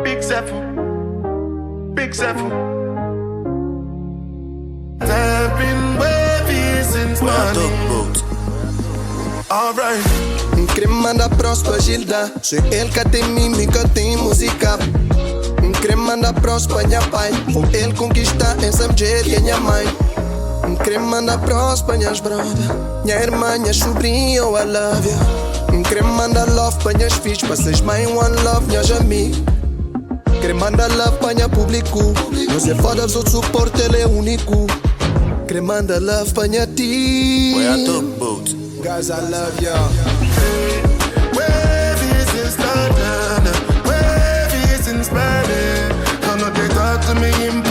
Big Zephyr, Big Zephyr. I've been wavy since morning. Alright. Crema da prospa Gilda, sou ele que tem mímica, tem música. Crema da prospa minha pai, com ele conquista essa mulher e minha mãe. Crema da prospa minhas brother, minha irmã, minha sobrinha, I love you. Crema da love para minhas filhos, para vocês mãe, one love, minhas amigas. Crema da love para minha público, não é foda, os outros suporte, ele é único. Crema da love para minha team. Guys, I love y'all. Wavy since London, wavy since Berlin. Come on, they talk to me in